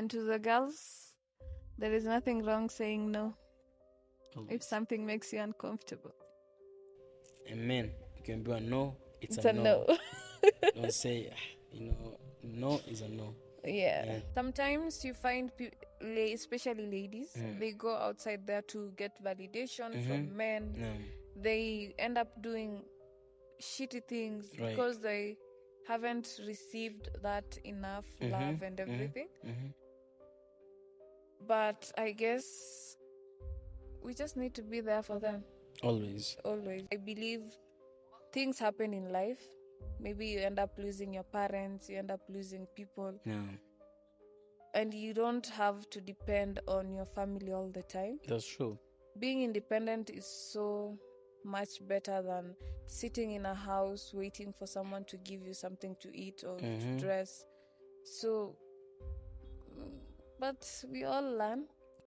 And to the girls, there is nothing wrong saying no if something makes you uncomfortable. And men, you can be a no, it's It's a a no. no. Don't say, no is a no. Yeah. And Sometimes you find, especially ladies, they go outside there to get validation from men. They end up doing shitty things because they haven't received that enough love and everything. But I guess we just need to be there for them. Always. I believe things happen in life. Maybe you end up losing your parents, you end up losing people. Yeah. And you don't have to depend on your family all the time. That's true. Being independent is so much better than sitting in a house waiting for someone to give you something to eat or to dress. So, but we all learn.